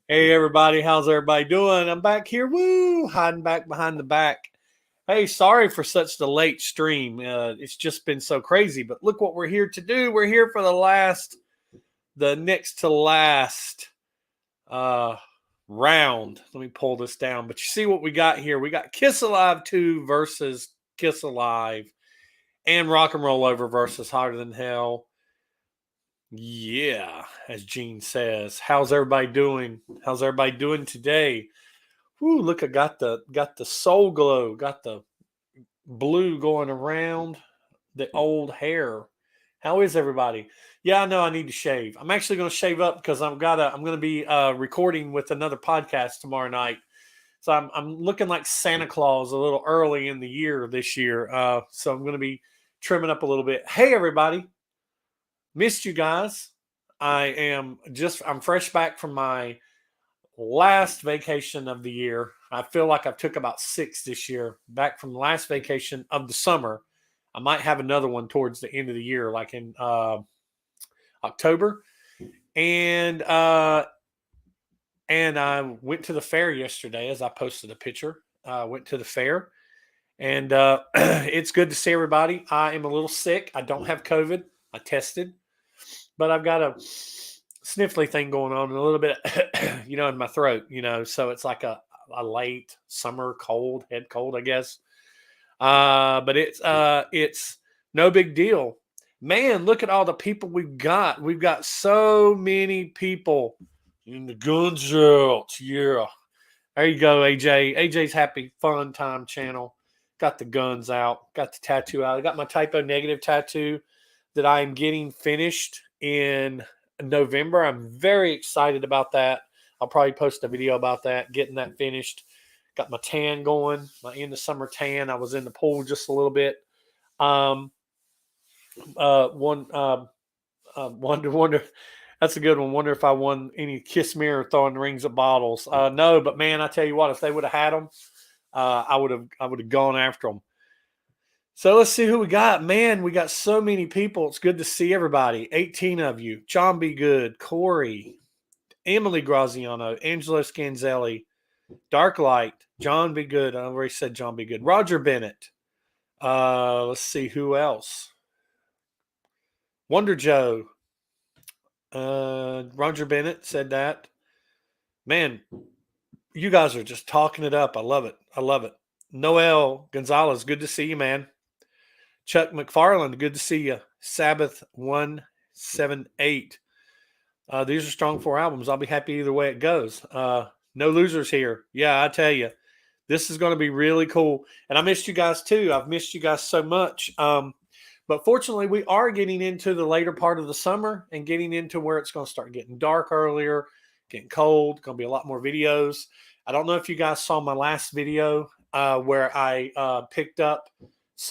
Hey everybody, how's everybody doing? I'm back here, woo, hiding back behind the back. Hey, sorry for such the late stream. It's just been so crazy, but look what we're here to do. We're here for the next to last uh, round. Let me pull this down. But you see what we got here? We got Kiss Alive 2 versus Kiss Alive, and Rock and Roll Over versus Hotter Than Hell. Yeah, as Gene says. How's everybody doing? How's everybody doing today? Ooh, look, I got the soul glow, got the blue going around the old hair. How is everybody? Yeah, I know I need to shave. I'm actually going to shave up because I'm going to be recording with another podcast tomorrow night. So I'm looking like Santa Claus a little early in the year this year. So I'm going to be trimming up a little bit. Hey everybody, missed you guys. I'm fresh back from my last vacation of the year. I feel like I've took about 6 this year. Back from the last vacation of the summer. I might have another one towards the end of the year, like in October. And I went to the fair yesterday, as I posted a picture. Went to the fair, and it's good to see everybody. I am a little sick. I don't have COVID. I tested, but I've got a sniffly thing going on and a little bit, in my throat, so it's like a late summer cold, head cold, I guess. But it's no big deal. Man, look at all the people we've got. We've got so many people in the guns out. Yeah. There you go, AJ. AJ's Happy Fun Time channel. Got the guns out. Got the tattoo out. I got my typo negative tattoo that I am getting finished in November. I'm very excited about that. I'll probably post a video about that, getting that finished. Got my tan going, my in the summer tan. I was in the pool just a little bit. Um, wonder. That's a good one. Wonder if I won any Kiss Mirror throwing rings at bottles. No, but man, I tell you what, if they would have had them, I would have gone after them. So let's see who we got. Man, we got so many people. It's good to see everybody. 18 of you. John B. Good, Corey, Emily Graziano, Angelo Scanzelli, Dark Light, John B. Good. I already said John B. Good. Roger Bennett. Let's see who else. Wonder Joe. Roger Bennett said that. Man, you guys are just talking it up. I love it. I love it. Noel Gonzalez, good to see you, man. Chuck McFarland, good to see you. Sabbath 178. These are strong 4 albums. I'll be happy either way it goes. No losers here. Yeah, I tell you, this is going to be really cool. And I missed you guys too. I've missed you guys so much. But fortunately, we are getting into the later part of the summer and getting into where it's going to start getting dark earlier, getting cold. Going to be a lot more videos. I don't know if you guys saw my last video where I picked up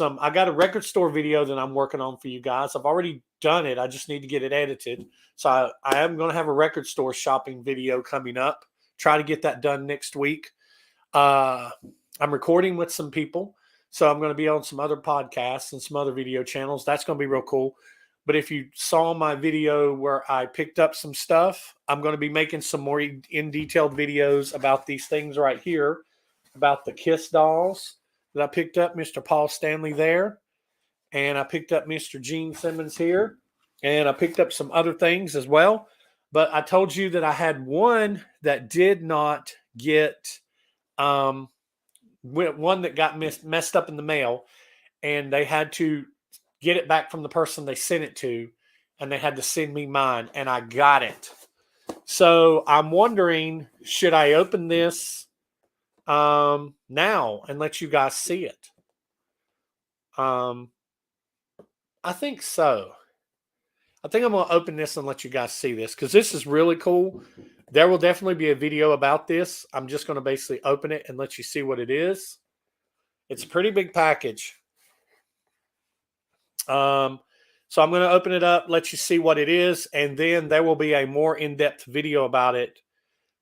I got a record store video that I'm working on for you guys. I've already done it. I just need to get it edited. So I am going to have a record store shopping video coming up. Try to get that done next week. I'm recording with some people. So I'm going to be on some other podcasts and some other video channels. That's going to be real cool. But if you saw my video where I picked up some stuff, I'm going to be making some more in detailed videos about these things right here, about the Kiss dolls that I picked up, Mr. Paul Stanley there. And I picked up Mr. Gene Simmons here. And I picked up some other things as well. But I told you that I had one that did not get one that got messed up in the mail, and they had to get it back from the person they sent it to, and they had to send me mine, and I got it. So I'm wondering, should I open this now and let you guys see it? I think so. I think I'm going to open this and let you guys see this because this is really cool. There will definitely be a video about this. I'm just going to basically open it and let you see what it is. It's a pretty big package. So I'm going to open it up, let you see what it is, and then there will be a more in-depth video about it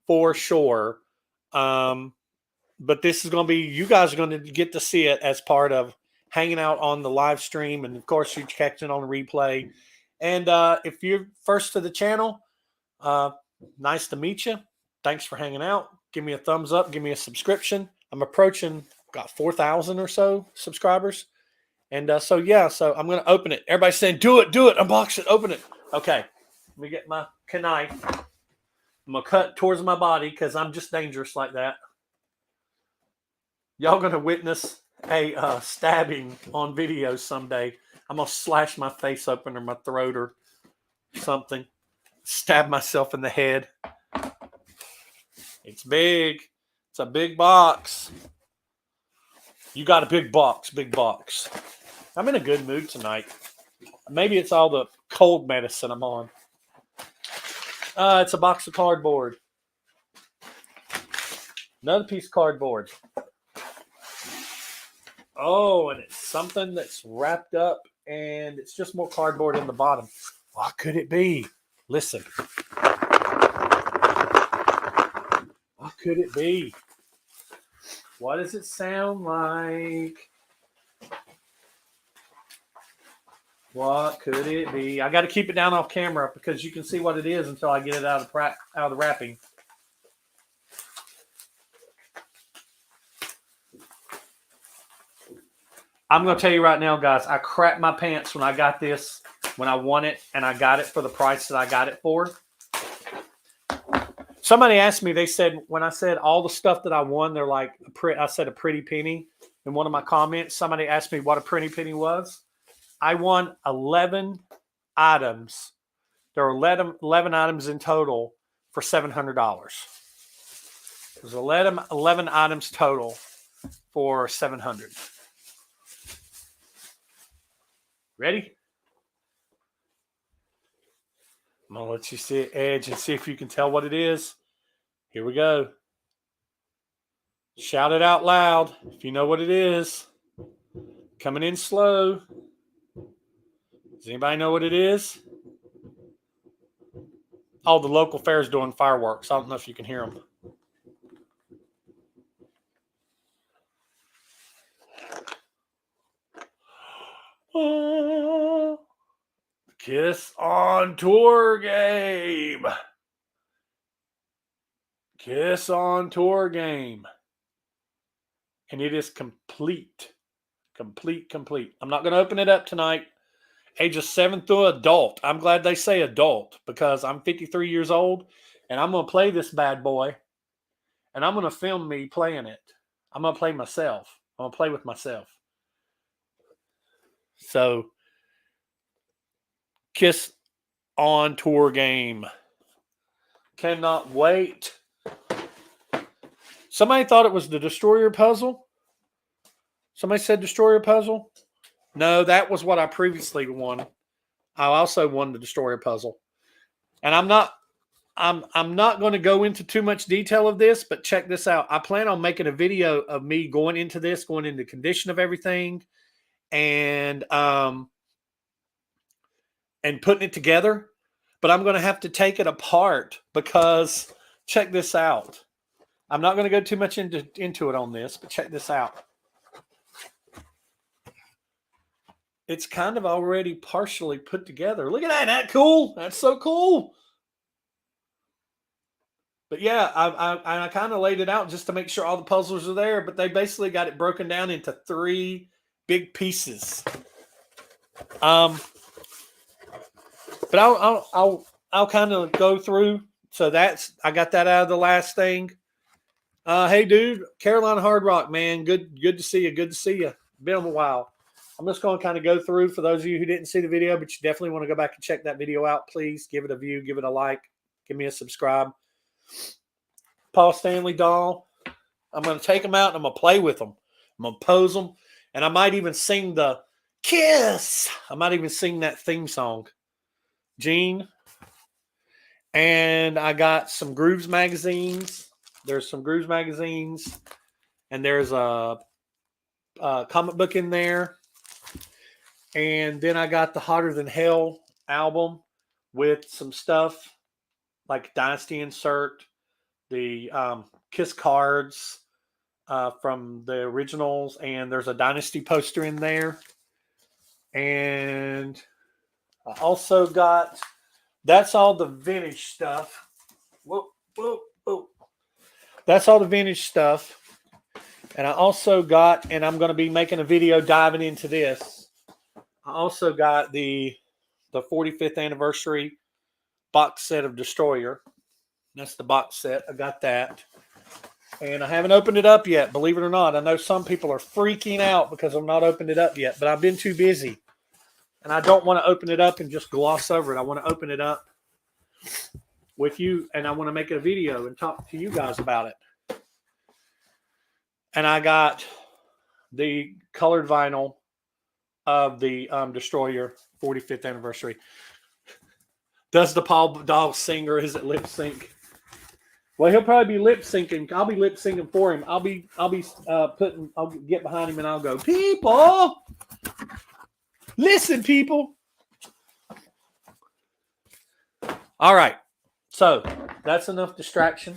for sure. But this is going to be, you guys are going to get to see it as part of hanging out on the live stream. And of course, you're catching on replay. And if you're first to the channel, nice to meet you. Thanks for hanging out. Give me a thumbs up. Give me a subscription. I'm approaching, got 4,000 or so subscribers. And so I'm going to open it. Everybody's saying, do it, unbox it, open it. Okay, let me get my knife. I'm going to cut towards my body because I'm just dangerous like that. Y'all going to witness a stabbing on video someday. I'm going to slash my face open or my throat or something. Stab myself in the head. It's big. It's a big box. You got a big box, big box. I'm in a good mood tonight. Maybe it's all the cold medicine I'm on. It's a box of cardboard. Another piece of cardboard. Oh, and it's something that's wrapped up, and it's just more cardboard in the bottom. What could it be? Listen. What could it be? What does it sound like? What could it be? I got to keep it down off camera because you can see what it is until I get it out of the wrapping. I'm going to tell you right now, guys, I crapped my pants when I got this, when I won it, and I got it for the price that I got it for. Somebody asked me, they said, when I said all the stuff that I won, they're like, I said a pretty penny. In one of my comments, somebody asked me what a pretty penny was. I won 11 items. There were 11 items in total for $700. It was 11 items total for $700. Ready? I'm going to let you see it edge and see if you can tell what it is. Here we go. Shout it out loud if you know what it is. Coming in slow. Does anybody know what it is? Oh, the local fair's doing fireworks. I don't know if you can hear them. Oh, Kiss on Tour game. Kiss on Tour game. And it is complete. Complete. I'm not going to open it up tonight. Ages 7 through adult. I'm glad they say adult because I'm 53 years old and I'm going to play this bad boy and I'm going to film me playing it. I'm going to play myself. I'm going to play with myself. So, Kiss on Tour game. Cannot wait. Somebody thought it was the Destroyer puzzle. Somebody said Destroyer puzzle. No, that was what I previously won. I also won the Destroyer puzzle. And I'm not going to go into too much detail of this, but check this out. I plan on making a video of me going into the condition of everything and putting it together. But I'm going to have to take it apart because check this out. I'm not going to go too much into it on this, but check this out. It's kind of already partially put together. Look at that. Isn't that cool? That's so cool. But yeah, I kind of laid it out just to make sure all the puzzles are there, but they basically got it broken down into 3 big pieces. But I'll kind of go through. So I got that out of the last thing. Hey dude, Carolina Hard Rock, man. Good to see you. Good to see you. Been a while. I'm just going to kind of go through for those of you who didn't see the video, but you definitely want to go back and check that video out. Please give it a view, give it a like, give me a subscribe. Paul Stanley doll. I'm going to take them out and I'm going to play with them. I'm going to pose them. And I might even sing the Kiss. I might even sing that theme song. Gene. And I got some Grooves magazines. There's some Grooves magazines. And there's a comic book in there. And then I got the Hotter Than Hell album with some stuff like Dynasty insert, the Kiss cards from the originals, and there's a Dynasty poster in there. And I also got, that's all the vintage stuff. Whoa, whoa, whoa. That's all the vintage stuff. And I also got, and I'm going to be making a video diving into this. I also got the 45th anniversary box set of Destroyer. That's the box set. I got that. And I haven't opened it up yet, believe it or not. I know some people are freaking out because I've not opened it up yet, but I've been too busy. And I don't want to open it up and just gloss over it. I want to open it up with you, and I want to make a video and talk to you guys about it. And I got the colored vinyl of the Destroyer 45th anniversary. Does the Paul Dog sing, or is it lip sync? Well, he'll probably be lip syncing. I'll be lip syncing for him. I'll get behind him and I'll go, people, listen, people. All right. So that's enough distraction.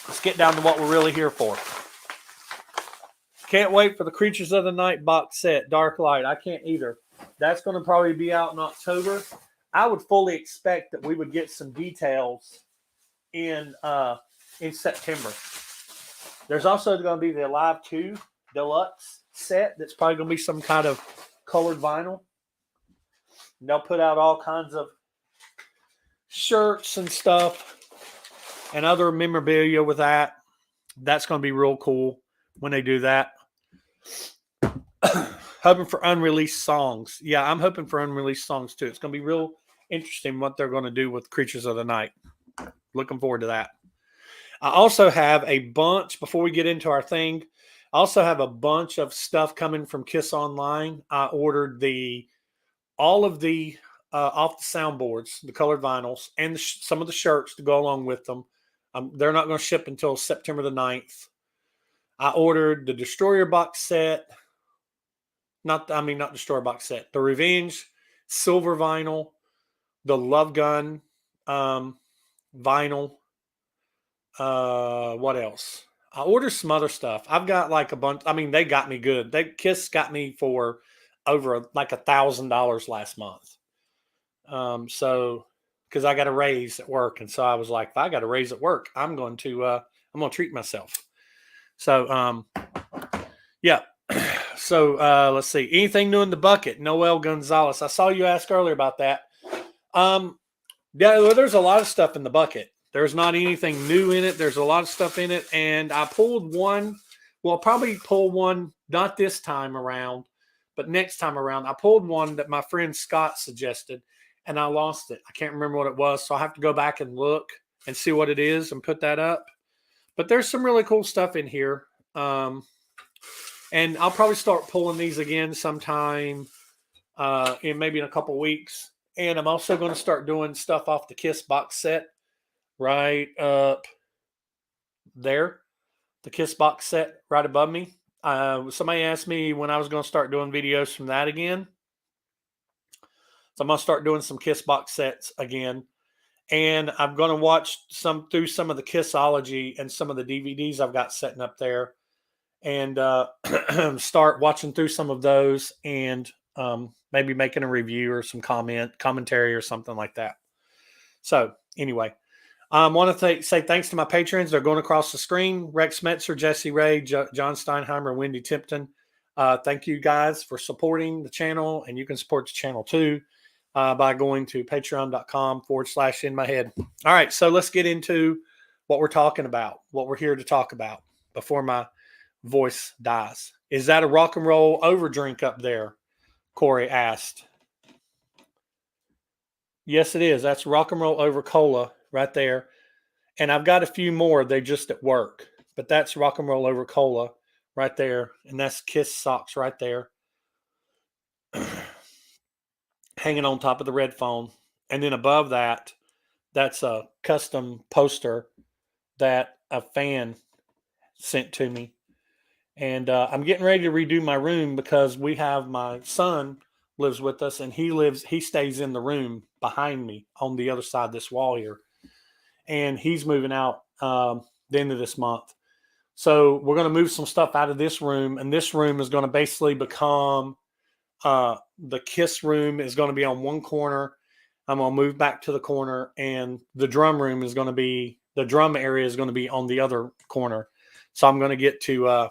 Let's get down to what we're really here for. Can't wait for the Creatures of the Night box set, Dark Light. I can't either. That's going to probably be out in October. I would fully expect that we would get some details in September. There's also going to be the Alive 2 Deluxe set that's probably going to be some kind of colored vinyl. And they'll put out all kinds of shirts and stuff and other memorabilia with that. That's going to be real cool when they do that. Hoping for unreleased songs. Yeah, I'm hoping for unreleased songs too. It's going to be real interesting what they're going to do with Creatures of the Night. Looking forward to that. I also have a bunch, before we get into our thing, I also have a bunch of stuff coming from Kiss Online. I ordered all of the off the soundboards, the colored vinyls, and some of the shirts to go along with them. They're not going to ship until September the 9th. I ordered the Destroyer box set. Not Destroyer box set. The Revenge silver vinyl, the Love Gun vinyl. What else? I ordered some other stuff. I've got like a bunch. I mean, they got me good. Kiss got me for over like $1,000 last month. So because I got a raise at work, and so I was like, if I got a raise at work, I'm going to treat myself. So yeah. So let's see. Anything new in the bucket? Noel Gonzalez. I saw you ask earlier about that. Yeah, well, there's a lot of stuff in the bucket. There's not anything new in it. There's a lot of stuff in it. And I pulled one. Well, I'll probably pull one, not this time around, but next time around. I pulled one that my friend Scott suggested, and I lost it. I can't remember what it was. So I have to go back and look and see what it is and put that up. But there's some really cool stuff in here. And I'll probably start pulling these again sometime maybe in a couple weeks. And I'm also going to start doing stuff off the Kiss box set right up there. The Kiss box set right above me. Somebody asked me when I was going to start doing videos from that again. So I'm going to start doing some Kiss box sets again. And I'm going to watch through some of the Kissology and some of the DVDs I've got setting up there. And start watching through some of those and maybe making a review or some commentary or something like that. So anyway, I want to say thanks to my patrons. They're going across the screen. Rex Metzer, Jesse Ray, John Steinheimer, Wendy Tipton. Thank you guys for supporting the channel, and you can support the channel too by going to patreon.com/inmyhead. All right, so let's get into what we're talking about, what we're here to talk about before my voice dies. Is that a rock and roll overdrink up there? Corey asked. Yes, it is. That's rock and roll over cola right there. And I've got a few more. They're just at work. But that's rock and roll over cola right there. And that's Kiss socks right there. Hanging on top of the red phone. And then above that, that's a custom poster that a fan sent to me. And I'm getting ready to redo my room because we have my son lives with us, and he stays in the room behind me on the other side of this wall here. And he's moving out the end of this month. So we're going to move some stuff out of this room, and this room is going to basically become the Kiss room is going to be on one corner. I'm going to move back to the corner, and the drum area is going to be on the other corner. So I'm going to get to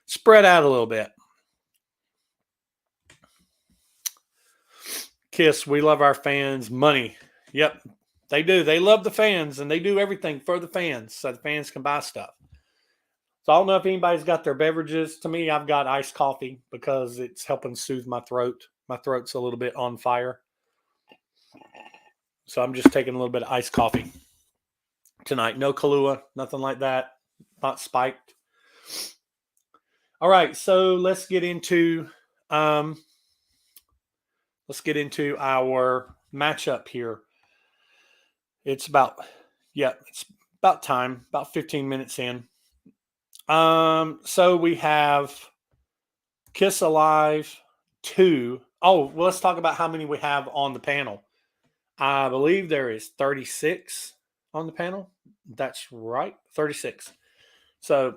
spread out a little bit. Kiss, we love our fans. Money. Yep, they do. They love the fans, and they do everything for the fans so the fans can buy stuff. So I don't know if anybody's got their beverages. To me, I've got iced coffee because it's helping soothe my throat. My throat's a little bit on fire. So I'm just taking a little bit of iced coffee tonight. No Kahlua, nothing like that. Not spiked. All right, so let's get into our matchup here. It's about time, about 15 minutes in. So we have Kiss Alive 2. Oh, well, let's talk about how many we have on the panel. I believe there is 36 on the panel. That's right, 36. So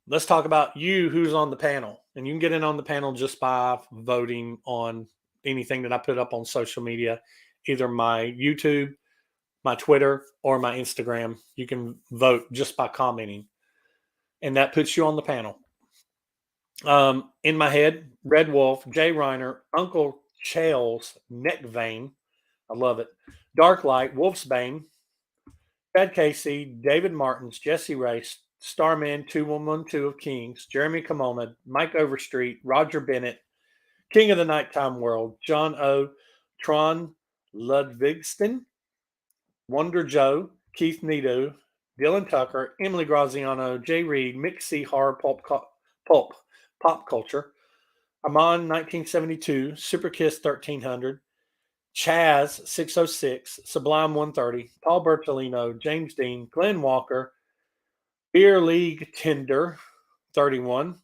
let's talk about who's on the panel. And you can get in on the panel just by voting on anything that I put up on social media, either my YouTube, my Twitter, or my Instagram. You can vote just by commenting. And that puts you on the panel. In my head, Red Wolf, Jay Reiner, Uncle Chael's Neck Vein. I love it. Dark Light, Wolf's Bane, Chad Casey, David Martins, Jesse Race, Starman 2112 of Kings, Jeremy Kimona, Mike Overstreet, Roger Bennett, King of the Nighttime World, John O, Tron Ludvigston, Wonder Joe, Keith Nito, Dylan Tucker, Emily Graziano, Jay Reed, Mick C. Horror Pop Culture, Amon 1972, Super Kiss 1300, Chaz 606, Sublime 130, Paul Bertolino, James Dean, Glenn Walker, Beer League Tender 31,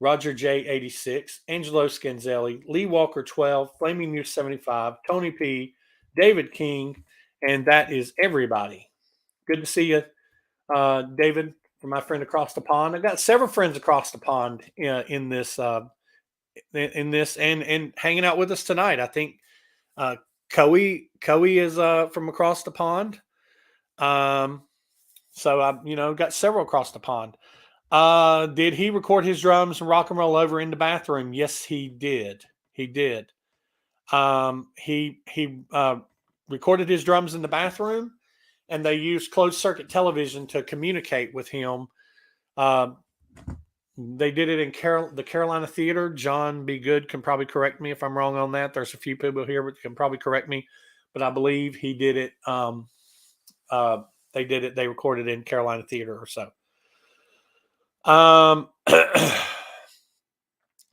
Roger J 86, Angelo Scanzelli, Lee Walker 12, Flaming News 75, Tony P, David King, and that is everybody. Good to see you, David, from my friend across the pond. I've got several friends across the pond in this and hanging out with us tonight. I think Coey is from across the pond. So I've got several across the pond. Did he record his drums and rock and roll over in the bathroom? Yes, he did. He did. He recorded his drums in the bathroom, and they used closed circuit television to communicate with him. They did it in the Carolina Theater. John B. Good can probably correct me if I'm wrong on that. There's a few people here that can probably correct me, but I believe he did it. They did it. They recorded it in Carolina Theater or so.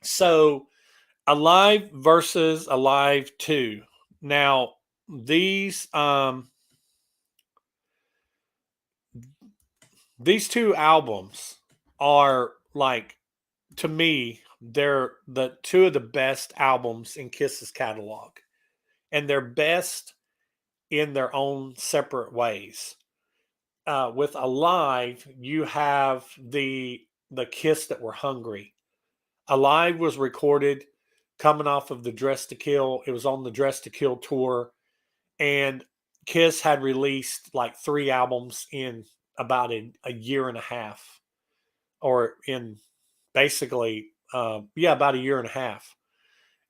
So Alive versus Alive 2. Now, these two albums are, like, to me, they're the two of the best albums in Kiss's catalog. And they're best in their own separate ways. With Alive, you have the Kiss that were hungry. Alive was recorded coming off of the Dress to Kill. It was on the Dress to Kill tour, and Kiss had released like 3 albums in about a year and a half, or in basically, about a year and a half.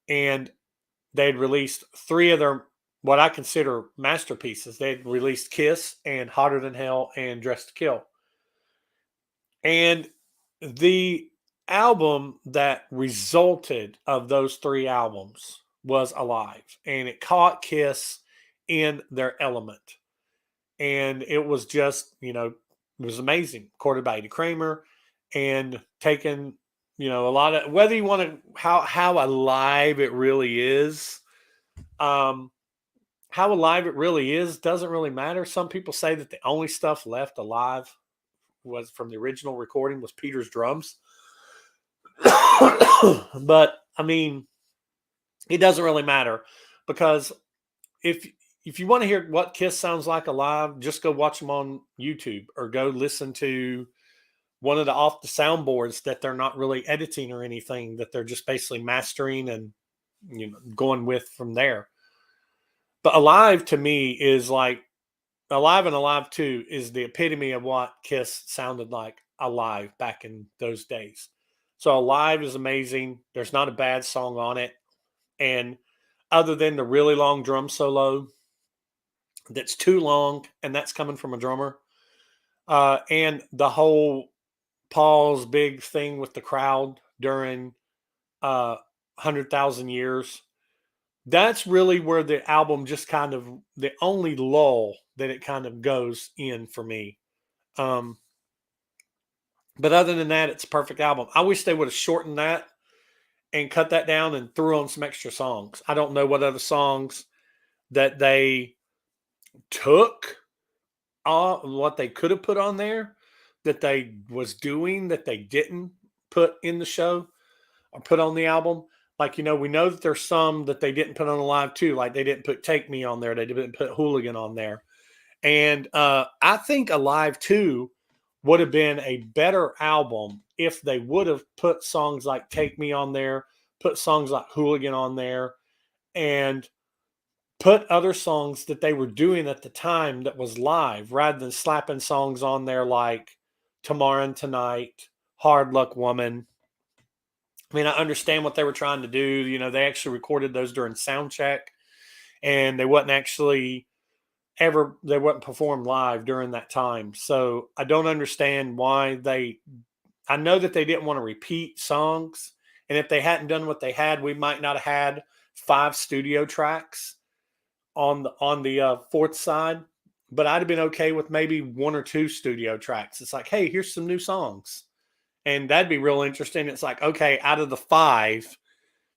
And they'd released 3 of their, what I consider masterpieces. They'd released Kiss and Hotter Than Hell and Dress to Kill. And the album that resulted of those 3 albums was Alive, and it caught Kiss in their element. And it was just, it was amazing. Recorded by Eddie Kramer and taken, a lot of, whether you want to, how alive it really is, how alive it really is doesn't really matter. Some people say that the only stuff left alive was from the original recording was Peter's drums. But I mean, it doesn't really matter, because if you want to hear what Kiss sounds like alive, just go watch them on YouTube, or go listen to one of the off the soundboards that they're not really editing or anything, that they're just basically mastering and going with from there. But Alive to me is like Alive and Alive 2 is the epitome of what Kiss sounded like alive back in those days. So Alive is amazing. There's not a bad song on it. And other than the really long drum solo that's too long, and that's coming from a drummer, and the whole Paul's big thing with the crowd during 100,000 Years, that's really where the album just kind of the only lull that it kind of goes in for me. Um, but other than that, it's a perfect album. I wish they would have shortened that and cut that down and threw on some extra songs. I don't know what other songs that they took, what they could have put on there that they was doing that they didn't put in the show or put on the album. Like, we know that there's some that they didn't put on Alive 2. Like they didn't put Take Me on there. They didn't put Hooligan on there. And I think Alive 2 would have been a better album if they would have put songs like Take Me on there, put songs like Hooligan on there, and put other songs that they were doing at the time that was live rather than slapping songs on there like Tomorrow and Tonight, Hard Luck Woman. I mean, I understand what they were trying to do. They actually recorded those during sound check, and they wasn't performed live during that time. So I don't understand why I know that they didn't want to repeat songs. And if they hadn't done what they had, we might not have had 5 studio tracks on the fourth side, but I'd have been okay with maybe 1 or 2 studio tracks. It's like, hey, here's some new songs. And that'd be real interesting. It's like, okay, out of the 5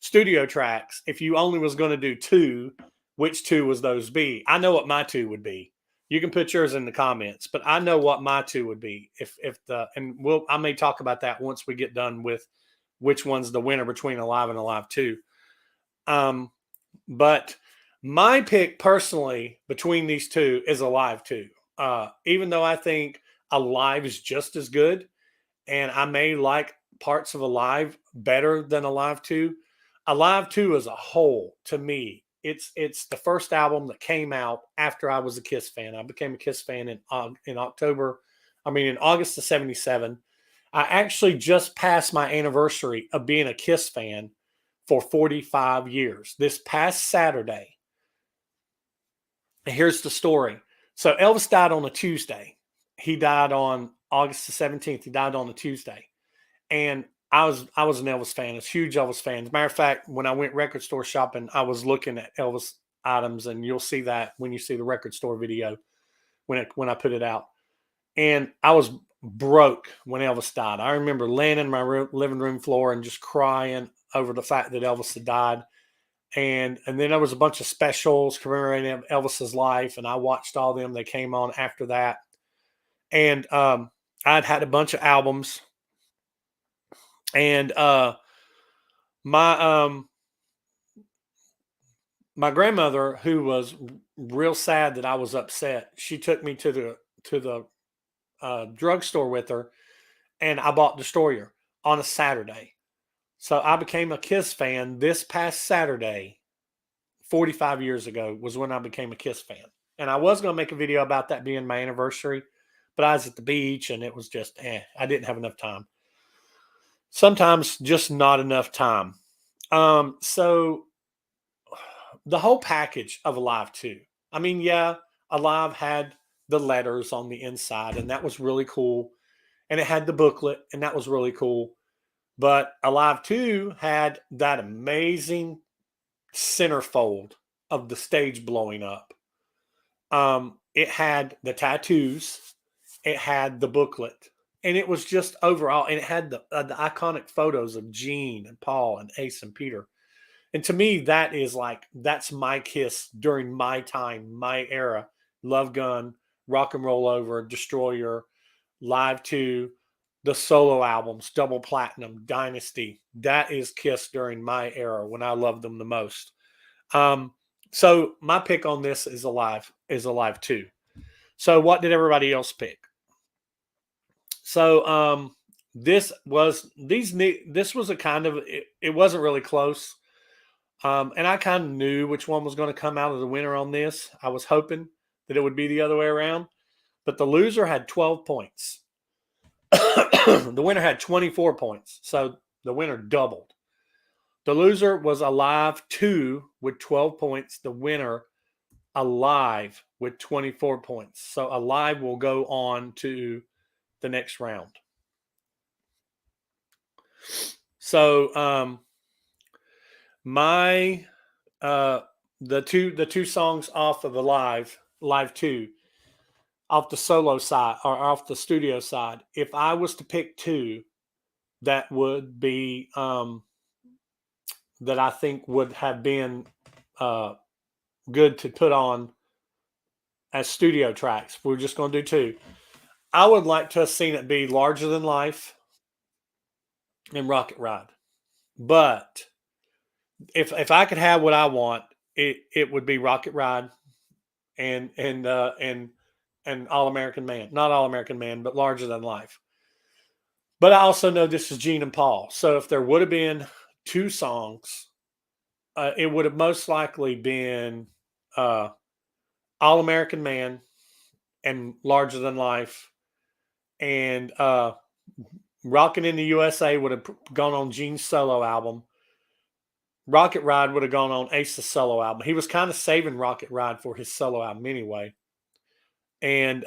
studio tracks, if you only was going to do 2, which 2 was those be? I know what my 2 would be. You can put yours in the comments, but I know what my 2 would be. I may talk about that once we get done with which one's the winner between Alive and Alive 2. But my pick personally between these 2 is Alive 2. Even though I think Alive is just as good, and I may like parts of Alive better than Alive 2. Alive 2 as a whole, to me, it's the first album that came out after I was a Kiss fan. I became a Kiss fan in August of '77. I actually just passed my anniversary of being a Kiss fan for 45 years. This past Saturday. Here's the story. So Elvis died on a Tuesday. He died on August the 17th. He died on a Tuesday. And I was an Elvis fan. I was a huge Elvis fan. As a matter of fact, when I went record store shopping, I was looking at Elvis items, and you'll see that when you see the record store video when I put it out. And I was broke when Elvis died. I remember laying in my living room floor and just crying over the fact that Elvis had died. And then there was a bunch of specials commemorating Elvis's life, and I watched all them. They came on after that. And I'd had a bunch of albums. And my grandmother, who was real sad that I was upset, she took me to the drugstore with her, and I bought Destroyer on a Saturday. So I became a Kiss fan this past Saturday, 45 years ago, was when I became a Kiss fan. And I was going to make a video about that being my anniversary, but I was at the beach and it was just, I didn't have enough time. Sometimes just not enough time. So the whole package of Alive 2. I mean, yeah, Alive had the letters on the inside, and that was really cool. And it had the booklet, and that was really cool. But Alive 2 had that amazing centerfold of the stage blowing up. It had the tattoos. It had the booklet. And it was just overall, and it had the iconic photos of Gene and Paul and Ace and Peter. And to me, that's my Kiss during my time, my era. Love Gun, Rock and Roll Over, Destroyer, Live 2, the solo albums, Double Platinum, Dynasty. That is Kiss during my era when I loved them the most. So my pick on this is Alive 2. So what did everybody else pick? So this was a kind of it wasn't really close. And I kind of knew which one was going to come out of the winner on this. I was hoping that it would be the other way around. But the loser had 12 points. The winner had 24 points. So the winner doubled. The loser was Alive 2 with 12 points. The winner, Alive, with 24 points. So Alive will go on to the next round. So my the two songs off of Alive 2, off the solo side or off the studio side, if I was to pick two, that would be that I think would have been good to put on as studio tracks. If we're just going to do two, I would like to have seen it be Larger Than Life and Rocket Ride. But if I could have what I want, it would be Rocket Ride and All American Man. Not All American Man, but Larger Than Life. But I also know this is Gene and Paul. So if there would have been two songs, it would have most likely been All American Man and Larger Than Life. And Rockin' in the USA would have gone on Gene's solo album. Rocket Ride would have gone on Ace's solo album. He was kind of saving Rocket Ride for his solo album anyway. And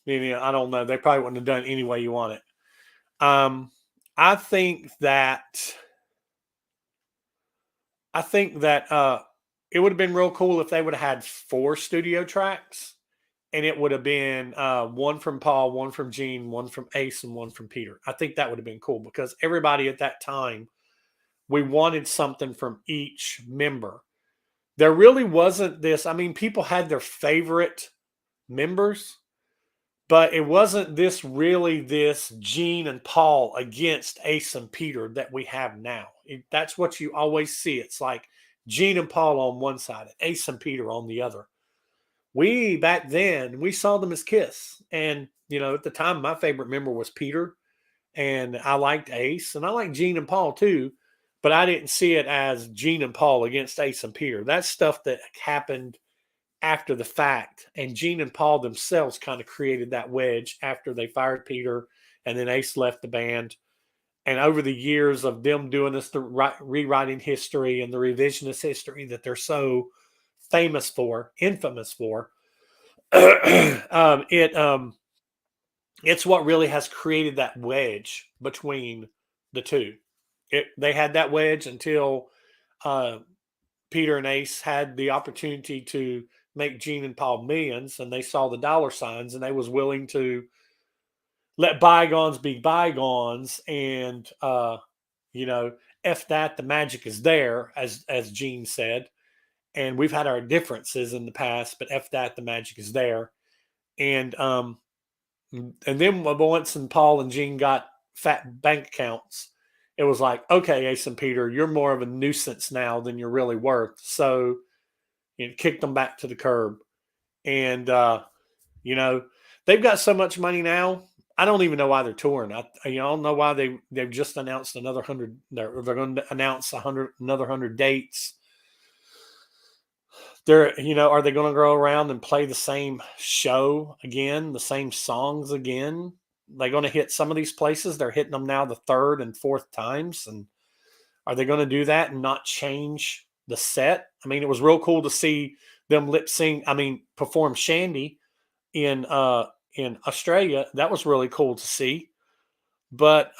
you know, I don't know. They probably wouldn't have done it any way you want it. I think that it would have been real cool if they would have had 4 studio tracks, and it would have been one from Paul, one from Gene, one from Ace, and one from Peter. I think that would have been cool because everybody at that time, we wanted something from each member. There really wasn't this. I mean, people had their favorite members, but it wasn't this Gene and Paul against Ace and Peter that we have now. That's what you always see. It's like Gene and Paul on one side, and Ace and Peter on the other. We back then we saw them as Kiss, and you know at the time my favorite member was Peter, and I liked Ace, and I liked Gene and Paul too, but I didn't see it as Gene and Paul against Ace and Peter. That's stuff that happened after the fact, and Gene and Paul themselves kind of created that wedge after they fired Peter, and then Ace left the band. And over the years of them doing this, the rewriting history and the revisionist history that they're so famous for, infamous for, it's what really has created that wedge between the two. They had that wedge until Peter and Ace had the opportunity to make Gene and Paul millions, and they saw the dollar signs, and they was willing to let bygones be bygones, and you know, F that, the magic is there, as Gene said. And we've had our differences in the past, but F that, the magic is there. And then once Paul and Gene got fat bank accounts, it was like, okay, Ace and Peter, you're more of a nuisance now than you're really worth. So it kicked them back to the curb. And you know, they've got so much money now. I don't even know why they're touring. I don't know why they've just announced another 100. They're going to announce another 100 dates. Are they going to go around and play the same show again, the same songs again? They're going to hit some of these places. They're hitting them now the 3rd and 4th times. And are they going to do that and not change the set? I mean, it was real cool to see them lip sync. I mean, perform Shandy in Australia. That was really cool to see. But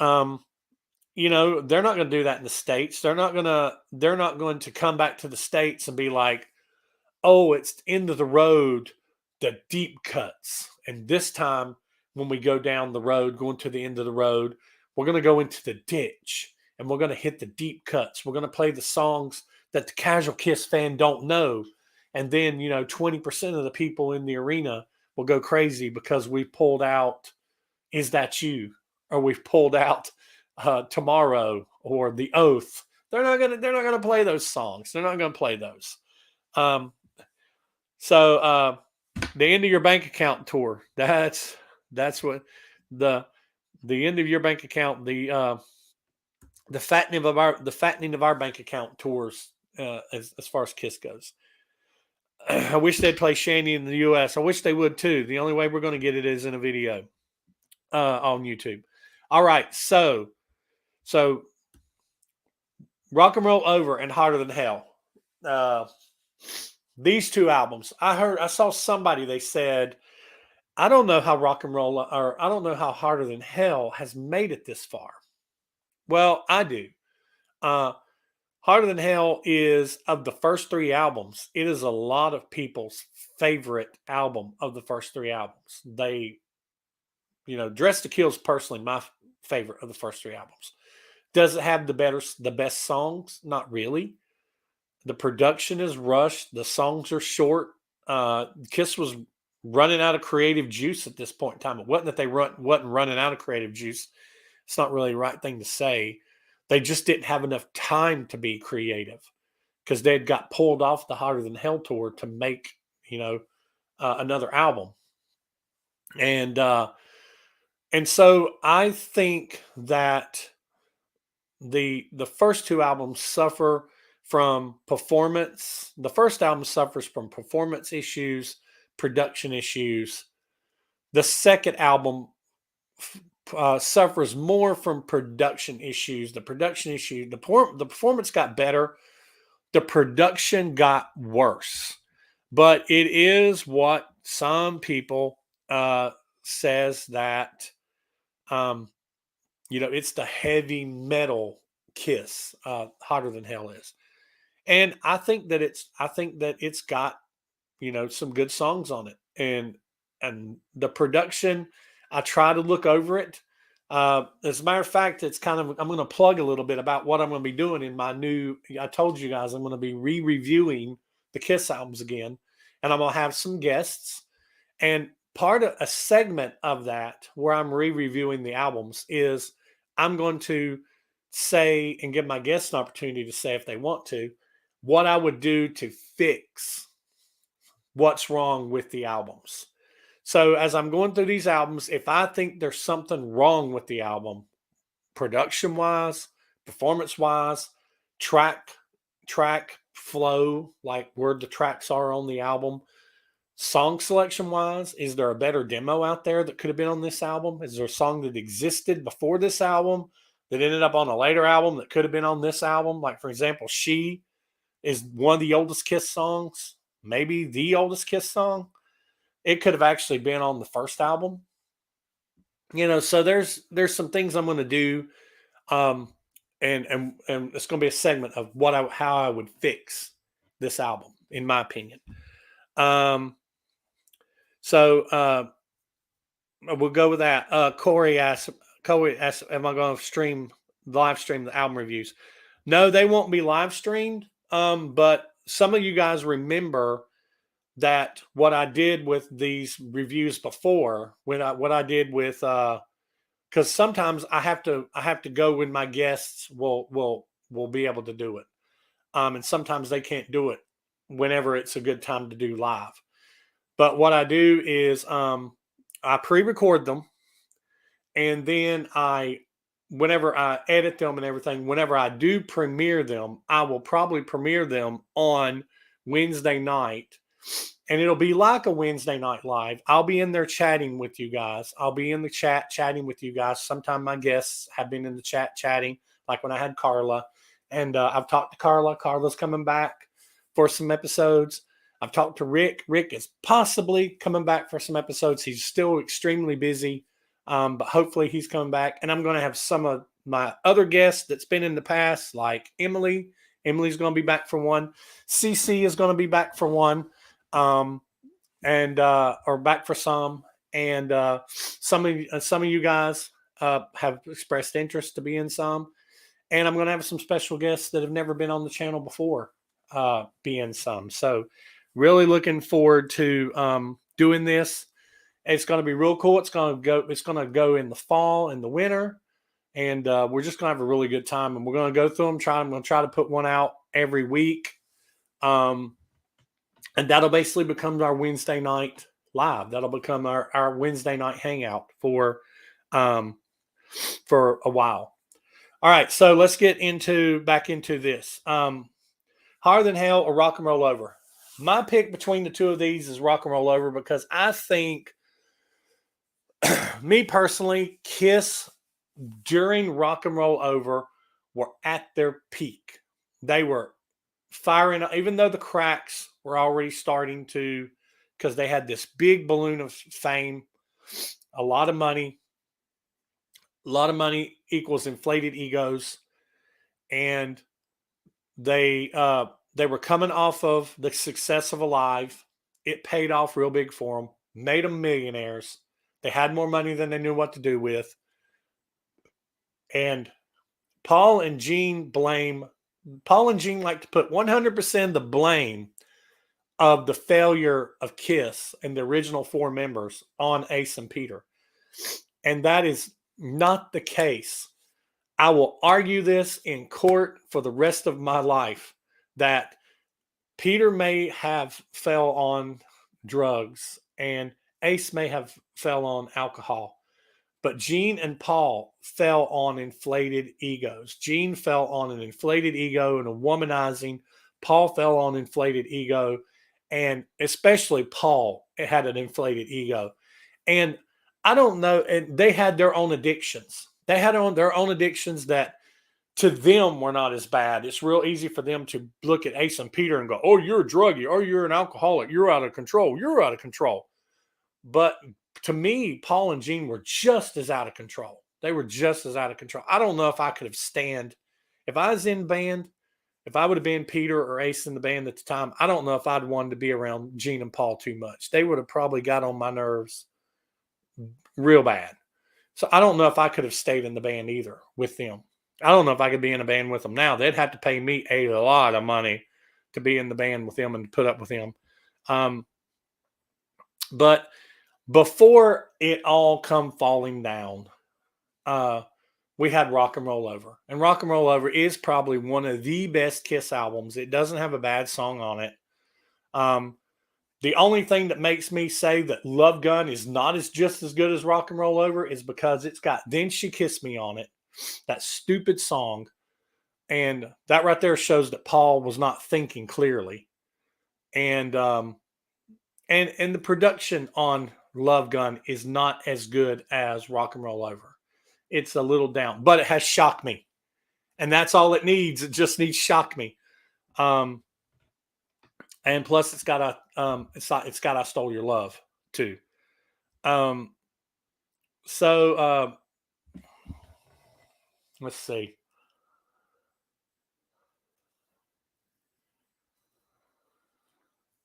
you know, they're not going to do that in the States. They're not going to come back to the States and be like, oh, it's end of the road, the deep cuts. And this time, when we go down the road, going to the end of the road, we're going to go into the ditch and we're going to hit the deep cuts. We're going to play the songs that the casual Kiss fan don't know. And then, 20% of the people in the arena will go crazy because we pulled out Is That You? Or we've pulled out Tomorrow or The Oath. They're not gonna play those songs. They're not gonna play those. So the end of your bank account tour. That's what the end of your bank account. The the fattening of our bank account tours as far as Kiss goes. I wish they'd play Shandy in the U.S. I wish they would too. The only way we're going to get it is in a video on YouTube. All right, so Rock and Roll Over and Harder Than Hell. These two albums, I saw somebody, they said, I don't know how Rock and Roll, or I don't know how Harder Than Hell has made it this far. Well, I do. Harder Than Hell is, of the first three albums, it is a lot of people's favorite album of the first three albums. They, Dress to Kill is personally my favorite of the first three albums. Does it have the best songs? Not really. The production is rushed. The songs are short. Kiss was running out of creative juice at this point in time. It wasn't that they wasn't running out of creative juice. It's not really the right thing to say. They just didn't have enough time to be creative because they had got pulled off the Harder Than Hell tour to make, another album. And so I think that the first two albums suffer from performance. The first album suffers from performance issues, production issues. The second album suffers more from production issues. The performance got better. The production got worse. But it is what some people says that, it's the heavy metal Kiss, Hotter Than Hell is. And I think that it's got, some good songs on it. And the production, I try to look over it. As a matter of fact, I'm going to plug a little bit about what I'm going to be doing in my I told you guys I'm going to be re-reviewing the Kiss albums again. And I'm going to have some guests. And part of a segment of that where I'm re-reviewing the albums is I'm going to say and give my guests an opportunity to say, if they want to, what I would do to fix what's wrong with the albums. So as I'm going through these albums, if I think there's something wrong with the album, production-wise, performance-wise, track flow, like where the tracks are on the album, song selection-wise, is there a better demo out there that could have been on this album? Is there a song that existed before this album that ended up on a later album that could have been on this album? Like, for example, She is one of the oldest Kiss songs, maybe the oldest Kiss song. It could have actually been on the first album. So there's some things I'm going to do, and it's going to be a segment of how I would fix this album, in my opinion. So we'll go with that. Corey asked, am I going to live stream the album reviews? No, they won't be live streamed. But some of you guys remember that what I did with these reviews before, what I did with, because sometimes I have to go when my guests will be able to do it, and sometimes they can't do it whenever it's a good time to do live. But what I do is I pre-record them, and then whenever I edit them and everything, whenever I do premiere them, I will probably premiere them on Wednesday night. And it'll be like a Wednesday night live. I'll be in there chatting with you guys. I'll be in the chat chatting with you guys. Sometimes my guests have been in the chat chatting, like when I had Carla. And I've talked to Carla. Carla's coming back for some episodes. I've talked to Rick. Rick is possibly coming back for some episodes. He's still extremely busy, but hopefully he's coming back. And I'm going to have some of my other guests that's been in the past, like Emily. Emily's going to be back for one. CC is going to be back for one. Or back for some, and some of you guys have expressed interest to be in some, and I'm going to have some special guests that have never been on the channel before be in some. So, really looking forward to doing this. It's going to be real cool. It's going to go in the fall and the winter, and we're just going to have a really good time. And we're going to go through them. I'm going to try to put one out every week. And that'll basically become our Wednesday night live. That'll become our Wednesday night hangout for a while. All right, so let's get back into this. Higher Than Hell or Rock and Roll Over. My pick between the two of these is Rock and Roll Over because I think, me personally, Kiss during Rock and Roll Over were at their peak. They were firing, even though the cracks were already starting to, because they had this big balloon of fame, a lot of money. A lot of money equals inflated egos, and they were coming off of the success of Alive. It paid off real big for them, made them millionaires. They had more money than they knew what to do with. And Paul and Gene like to put 100% of the blame of the failure of Kiss and the original four members on Ace and Peter. And that is not the case. I will argue this in court for the rest of my life that Peter may have fell on drugs and Ace may have fell on alcohol, but Gene and Paul fell on inflated egos. Gene fell on an inflated ego and a womanizing. Paul fell on inflated ego, and especially Paul had an inflated ego. And I don't know, and they had their own addictions. They had their own addictions that to them were not as bad. It's real easy for them to look at Ace and Peter and go, oh, you're a druggie, or you're an alcoholic, you're out of control, you're out of control. But to me, Paul and Gene were just as out of control. They were just as out of control. I don't know if I could have if I was in band, if I would have been Peter or Ace in the band at the time, I don't know if I'd wanted to be around Gene and Paul too much. They would have probably got on my nerves real bad. So I don't know if I could have stayed in the band either with them. I don't know if I could be in a band with them now. They'd have to pay me a lot of money to be in the band with them and put up with them. But before it all come falling down, we had Rock and Roll Over. And Rock and Roll Over is probably one of the best Kiss albums. It doesn't have a bad song on it. The only thing that makes me say that Love Gun is not just as good as Rock and Roll Over is because it's got Then She Kissed Me on it, that stupid song. And that right there shows that Paul was not thinking clearly. And the production on Love Gun is not as good as Rock and Roll Over. It's a little down, but it has Shock Me. And that's all it needs. It just needs Shock Me. And plus, it's got I Stole Your Love too. So let's see.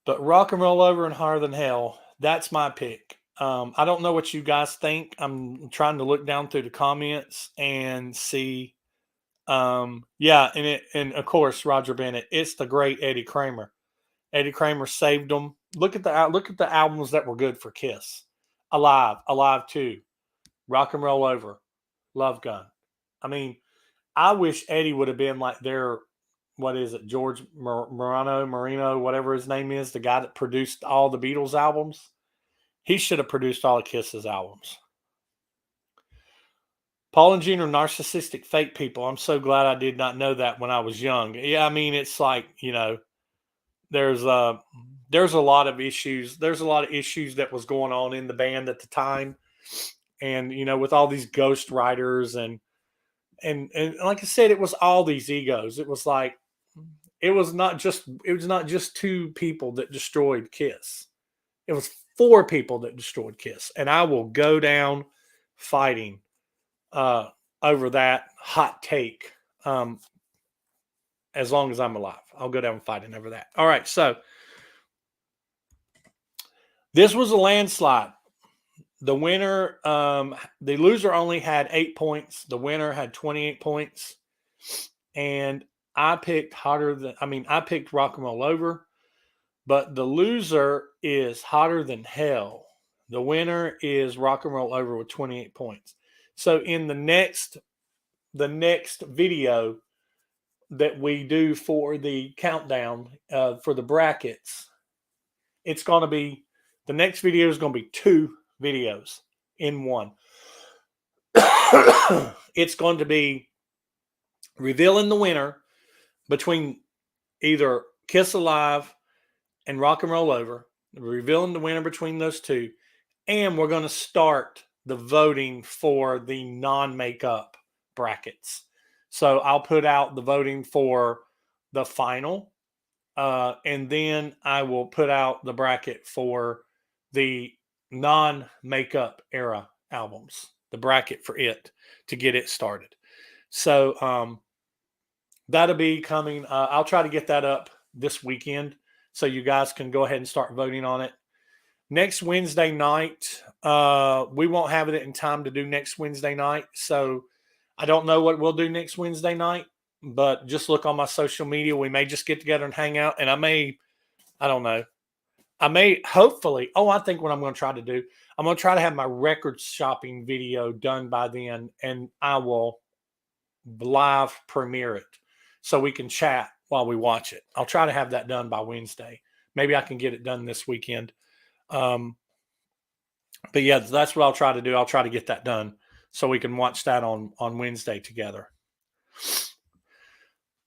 But Rock and Roll Over and Higher Than Hell, that's my pick. I don't know what you guys think. I'm trying to look down through the comments and see. Yeah, and of course Roger Bennett. It's the great Eddie Kramer. Eddie Kramer saved them. Look at the albums that were good for Kiss. Alive 2, Rock and Roll Over, Love Gun. I mean, I wish Eddie would have been like their, what is it, George Marino, whatever his name is, the guy that produced all the Beatles albums. He should have produced all of Kiss's albums. Paul and Gene are narcissistic fake people. I'm so glad I did not know that when I was young. Yeah, I mean, it's like, there's a lot of issues. There's a lot of issues that was going on in the band at the time. And, with all these ghost writers and like I said, it was all these egos. It was like, it was not just two people that destroyed Kiss. It was 4 people that destroyed Kiss. And I will go down fighting over that hot take. As long as I'm alive, I'll go down fighting over that. All right. So this was a landslide. The winner, the loser only had 8 points. The winner had 28 points. And I picked I picked Rock and Roll Over, but the loser is Hotter Than Hell. The winner is Rock and Roll Over with 28 points. So in the next video that we do for the countdown for the brackets, it's going to be, the next video is going to be 2 videos in one. It's going to be revealing the winner between either Kiss Alive and Rock and Roll Over, revealing the winner between those two. And we're going to start the voting for the non-makeup brackets. So I'll put out the voting for the final, and then I will put out the bracket for the non-makeup era albums, the bracket for it to get it started. So that'll be coming. I'll try to get that up this weekend so you guys can go ahead and start voting on it. Next Wednesday night, we won't have it in time to do next Wednesday night. So I don't know what we'll do next Wednesday night, but just look on my social media. We may just get together and hang out. And I don't know. Hopefully, I think what I'm going to try to do, I'm going to try to have my record shopping video done by then, and I will live premiere it so we can chat while we watch it. I'll try to have that done by Wednesday. Maybe I can get it done this weekend. But yeah, that's what I'll try to do. I'll try to get that done so we can watch that on Wednesday together.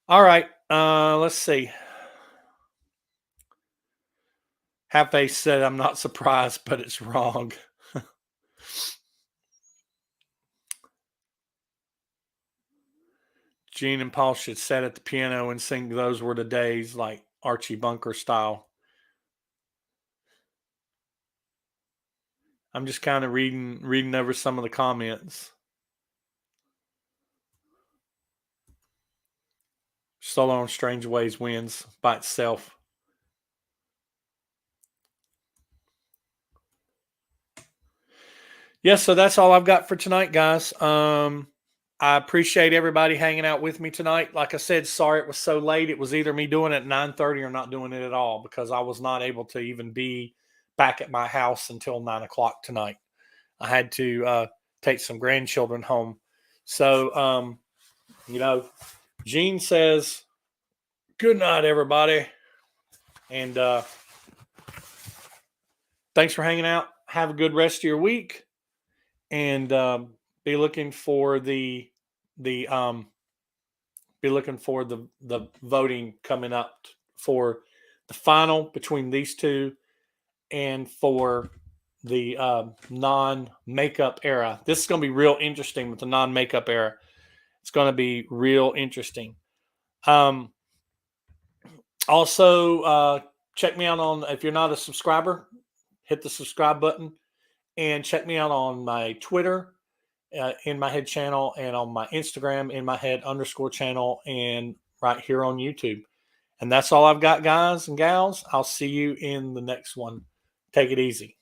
All right. Let's see. Half-Face said, I'm not surprised, but it's wrong. Gene and Paul should sit at the piano and sing Those Were the Days, like Archie Bunker style. I'm just kind of reading over some of the comments. Solo on Strange Ways wins by itself. Yes, so that's all I've got for tonight, guys. I appreciate everybody hanging out with me tonight. Like I said, sorry it was so late. It was either me doing it at 9:30 or not doing it at all because I was not able to even be back at my house until 9 o'clock tonight. I had to take some grandchildren home. So, Gene says, good night, everybody. And thanks for hanging out. Have a good rest of your week. And be looking for the voting coming up for the final between these two and for the non-makeup era. This is going to be real interesting with the non-makeup era. It's going to be real interesting. Also, check me out on, if you're not a subscriber, hit the subscribe button, and check me out on my Twitter, In My Head channel, and on my Instagram, In My Head _ channel, and right here on YouTube. And that's all I've got, guys and gals. I'll see you in the next one. Take it easy.